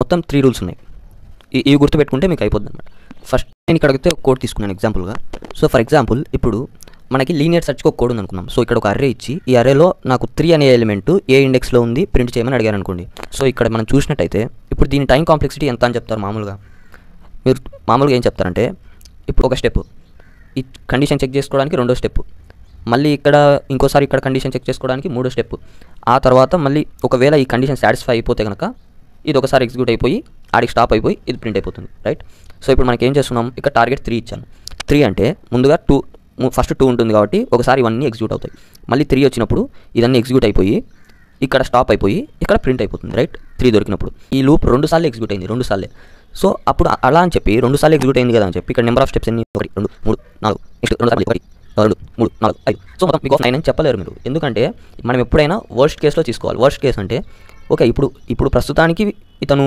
మొత్తం 3 రూల్స్ ఉన్నాయి. ఇవి గుర్తుపెట్టుకుంటే మీకు అయిపోద్ది అనమాట. ఫస్ట్ నేను ఇక్కడ అయితే కోడ్ తీసుకున్నాను ఎగ్జాంపుల్గా. సో ఫర్ ఎగ్జాంపుల్ ఇప్పుడు మనకి లీనియర్ సెర్చ్కి ఒక కోడ్ ఉంది అనుకున్నాం. సో ఇక్కడ ఒక అర్రే ఇచ్చి ఈ అర్రేలో నాకు 3 అనే ఎలిమెంట్ ఏ ఇండెక్స్లో ఉంది ప్రింట్ చేయమని అడిగారు అనుకోండి. సో ఇక్కడ మనం చూసినట్టయితే ఇప్పుడు దీని టైం కాంప్లెక్సిటీ ఎంత అని చెప్తారు మామూలుగా. మీరు మామూలుగా ఏం చెప్తారంటే ఇప్పుడు ఒక స్టెప్ ఈ కండిషన్ చెక్ చేసుకోవడానికి రెండో స్టెప్, మళ్ళీ ఇంకోసారి ఇక్కడ కండిషన్ చెక్ చేసుకోవడానికి మూడో స్టెప్, ఆ తర్వాత మళ్ళీ ఒకవేళ ఈ కండిషన్ సాటిస్ఫై అయిపోతే కనుక ఇది ఒకసారి ఎగ్జిక్యూట్ అయిపోయి ఆడికి స్టాప్ అయిపోయి ఇది ప్రింట్ అయిపోతుంది, రైట్. సో ఇప్పుడు మనకి ఏం చేస్తున్నాం, ఇక్కడ టార్గెట్ 3 ఇచ్చాను. 3 అంటే ముందుగా ఫస్ట్ 2 ఉంటుంది కాబట్టి ఒకసారి ఇవన్నీ ఎగ్జిక్యూట్ అవుతాయి. మళ్ళీ 3 వచ్చినప్పుడు ఇదన్నీ ఎగ్జిక్యూట్ అయిపోయి ఇక్కడ స్టాప్ అయిపోయి ఇక్కడ ప్రింట్ అయిపోతుంది, రైట్. 3 దొరికినప్పుడు ఈ లూప్ 2 సార్లు ఎగ్జిక్యూట్ అయింది, 2 సార్లే. సో అప్పుడు అలా అని చెప్పి 2 సార్లు ఎగ్జిక్యూట్ అయింది కదా అని చెప్పి ఇక్కడ నెంబర్ ఆఫ్ స్టెప్స్ ఎన్ని 1 2 3 4 నెక్స్ట్ 2 సార్లు 1 2 3 4 5. సో మొత్తం మీకు 9 అని చెప్పలేరు మీరు, ఎందుకంటే మనం ఎప్పుడైనా వర్స్ట్ కేసులో తీసుకోవాలి. వర్స్ట్ కేసు అంటే ఓకే ఇప్పుడు ప్రస్తుతానికి ఇతను